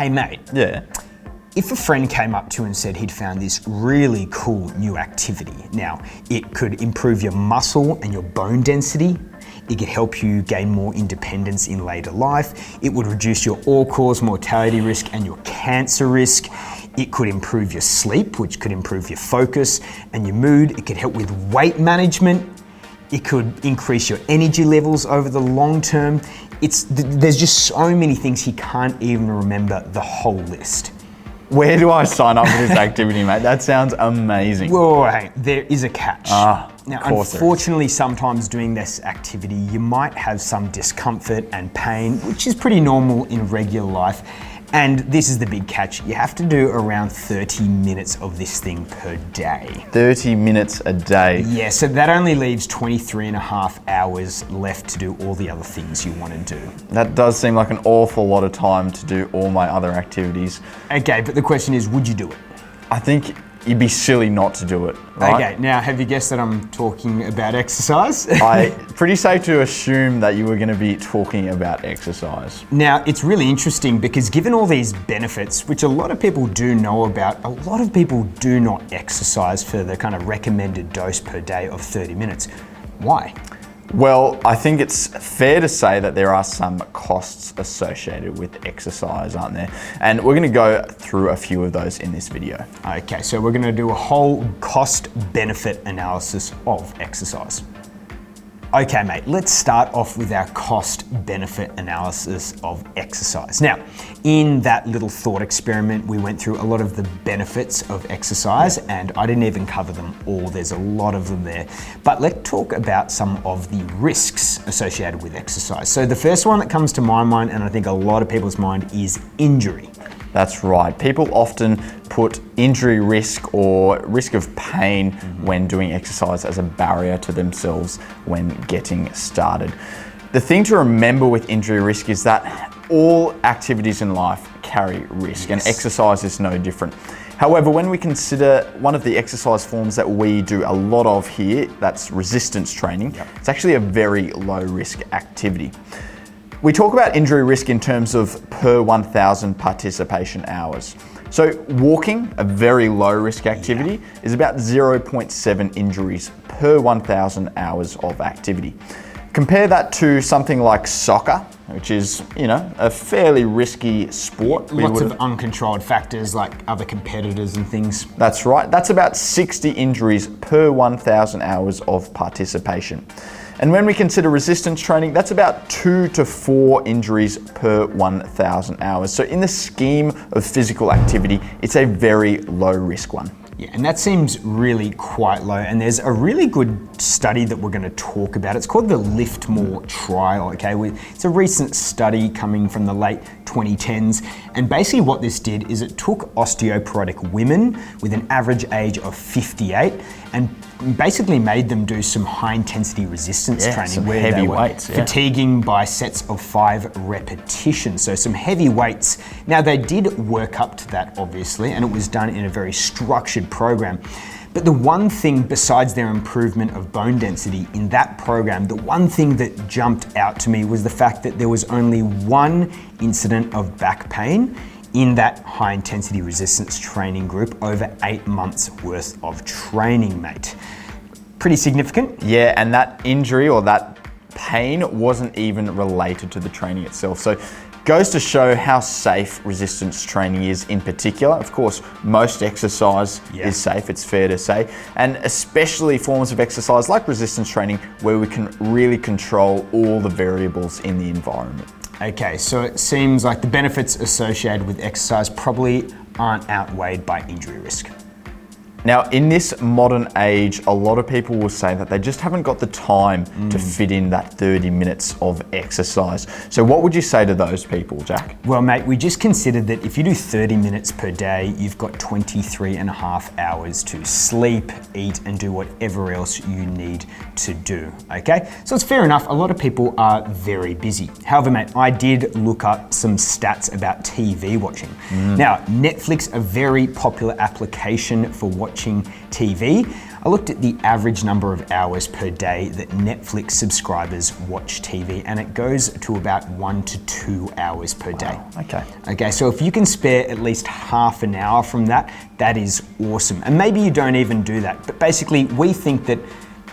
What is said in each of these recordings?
Hey mate, Yeah. if a friend came up to you and said he'd found this really cool new activity, now it could improve your muscle and your bone density, it could help you gain more independence in later life, it would reduce your all-cause mortality risk and your cancer risk, it could improve your sleep, which could improve your focus and your mood, it could help with weight management, it could increase your energy levels over the long term. There's just so many things he can't even remember the whole list. Where do I sign up for this activity, mate? That sounds amazing. Whoa, hey, there is a catch. Now, of course unfortunately, sometimes doing this activity, you might have some discomfort and pain, which is pretty normal in regular life. And this is the big catch. You have to do around 30 minutes of this thing per day. 30 minutes a day. Yeah, so that only leaves 23 and a half hours left to do all the other things you want to do. That does seem like an awful lot of time to do all my other activities. Okay, but the question is, would you do it? I think you'd be silly not to do it, right? Okay, now have you guessed that I'm talking about exercise? Pretty safe to assume that you were going to be talking about exercise. Now, it's really interesting because given all these benefits, which a lot of people do know about, a lot of people do not exercise for the kind of recommended dose per day of 30 minutes. Why? Well, I think it's fair to say that there are some costs associated with exercise, aren't there? And we're going to go through a few of those in this video. Okay, so we're going to do a whole cost-benefit analysis of exercise. Okay, mate, let's start off with our cost-benefit analysis of exercise. Now, in that little thought experiment, we went through a lot of the benefits of exercise, and I didn't even cover them all. There's a lot of them there. But let's talk about some of the risks associated with exercise. So the first one that comes to my mind, and I think a lot of people's mind, is injury. That's right. People often put injury risk or risk of pain when doing exercise as a barrier to themselves when getting started. The thing to remember with injury risk is that all activities in life carry risk, and exercise is no different. However, when we consider one of the exercise forms that we do a lot of here, that's resistance training, it's actually a very low risk activity. We talk about injury risk in terms of per 1,000 participation hours. So walking, a very low risk activity, is about 0.7 injuries per 1,000 hours of activity. Compare that to something like soccer, which is, a fairly risky sport. Lots of uncontrolled factors like other competitors and things. That's right. That's about 60 injuries per 1,000 hours of participation. And when we consider resistance training, that's about 2 to 4 injuries per 1,000 hours. So in the scheme of physical activity, it's a very low risk one. Yeah, and that seems really quite low. And there's a really good study that we're going to talk about. It's called the Lift More trial, okay? It's a recent study coming from the late 2010s. And basically what this did is it took osteoporotic women with an average age of 58 and basically made them do some high intensity resistance training some where heavy they were weights, fatiguing by sets of 5 repetitions. So some heavy weights. Now they did work up to that obviously, and it was done in a very structured program. But the one thing besides their improvement of bone density in that program, the one thing that jumped out to me was the fact that there was only one incident of back pain in that high intensity resistance training group over 8 months worth of training, mate. Pretty significant. Yeah, and that injury or that pain wasn't even related to the training itself. So goes to show how safe resistance training is in particular. Of course, most exercise is safe, it's fair to say, and especially forms of exercise like resistance training where we can really control all the variables in the environment. Okay, so it seems like the benefits associated with exercise probably aren't outweighed by injury risk. Now, in this modern age, a lot of people will say that they just haven't got the time to fit in that 30 minutes of exercise. So what would you say to those people, Jack? Well, mate, we just considered that if you do 30 minutes per day, you've got 23 and a half hours to sleep, eat, and do whatever else you need to do, okay? So it's fair enough, a lot of people are very busy. However, mate, I did look up some stats about TV watching. Now, Netflix, a very popular application for watching TV. I looked at the average number of hours per day that Netflix subscribers watch TV, and it goes to about 1 to 2 hours per day. Okay. Okay, so if you can spare at least half an hour from that, that is awesome. And maybe you don't even do that, but basically we think that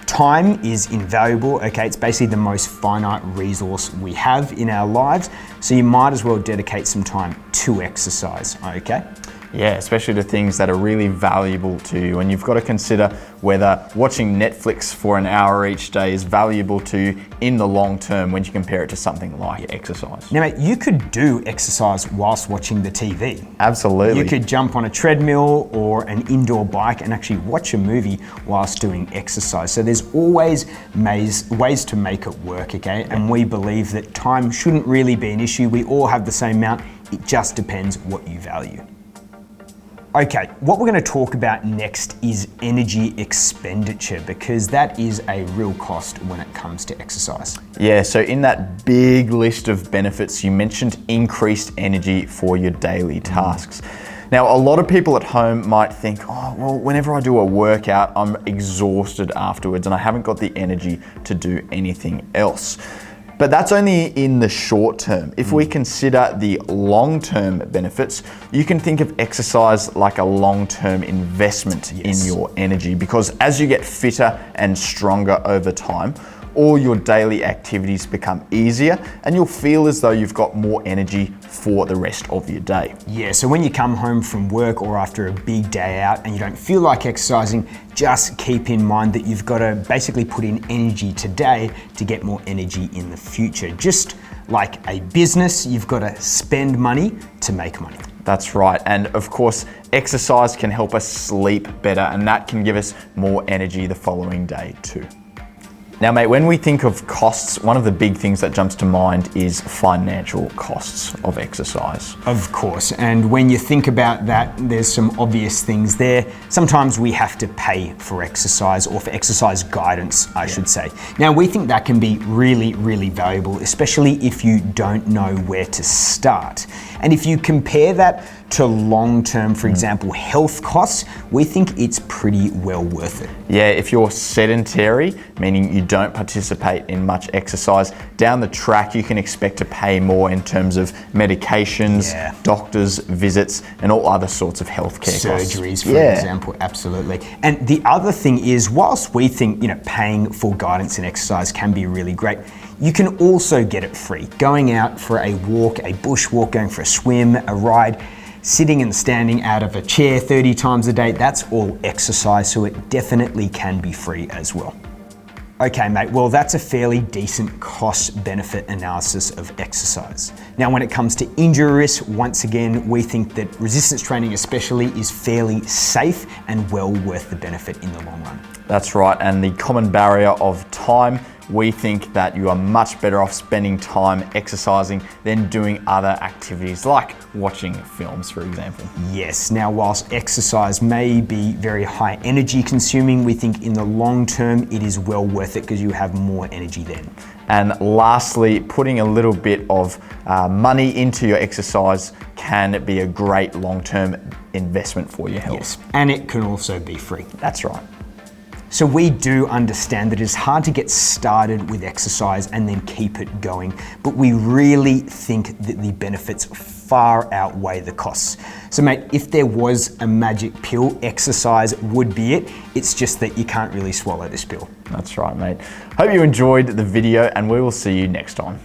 time is invaluable, okay? It's basically the most finite resource we have in our lives, so you might as well dedicate some time to exercise, okay? Yeah, especially to things that are really valuable to you. And you've got to consider whether watching Netflix for an hour each day is valuable to you in the long term when you compare it to something like exercise. Now, mate, you could do exercise whilst watching the TV. Absolutely. You could jump on a treadmill or an indoor bike and actually watch a movie whilst doing exercise. So there's always ways to make it work, okay? And we believe that time shouldn't really be an issue. We all have the same amount. It just depends what you value. Okay, what we're going to talk about next is energy expenditure, because that is a real cost when it comes to exercise. Yeah, so in that big list of benefits, you mentioned increased energy for your daily tasks. Now, a lot of people at home might think, oh, well, whenever I do a workout, I'm exhausted afterwards and I haven't got the energy to do anything else. But that's only in the short term. If we consider the long-term benefits, you can think of exercise like a long-term investment in your energy, because as you get fitter and stronger over time, all your daily activities become easier and you'll feel as though you've got more energy for the rest of your day. Yeah, so when you come home from work or after a big day out and you don't feel like exercising, just keep in mind that you've got to basically put in energy today to get more energy in the future. Just like a business, you've got to spend money to make money. That's right. And of course, exercise can help us sleep better, and that can give us more energy the following day too. Now, mate, when we think of costs, one of the big things that jumps to mind is financial costs of exercise. Of course, and when you think about that, there's some obvious things there. Sometimes we have to pay for exercise, or for exercise guidance, I should say. Now, we think that can be really, really valuable, especially if you don't know where to start. And if you compare that to long-term, for example, health costs, we think it's pretty well worth it. Yeah, if you're sedentary, meaning you don't participate in much exercise, down the track you can expect to pay more in terms of medications, doctors' visits, and all other sorts of healthcare costs. Surgeries, for example, absolutely. And the other thing is, whilst we think, paying for guidance and exercise can be really great, you can also get it free. Going out for a walk, a bushwalk, going for a swim, a ride, sitting and standing out of a chair 30 times a day, that's all exercise, so it definitely can be free as well. Okay, mate, well, that's a fairly decent cost-benefit analysis of exercise. Now, when it comes to injury risk, once again, we think that resistance training especially is fairly safe and well worth the benefit in the long run. That's right, and the common barrier of time, we think that you are much better off spending time exercising than doing other activities like watching films, for example. Yes, now whilst exercise may be very high energy consuming, we think in the long term it is well worth it because you have more energy then. And lastly, putting a little bit of money into your exercise can be a great long-term investment for your health. Yes, and it can also be free. That's right. So we do understand that it's hard to get started with exercise and then keep it going, but we really think that the benefits far outweigh the costs. So mate, if there was a magic pill, exercise would be it. It's just that you can't really swallow this pill. That's right, mate. Hope you enjoyed the video and we will see you next time.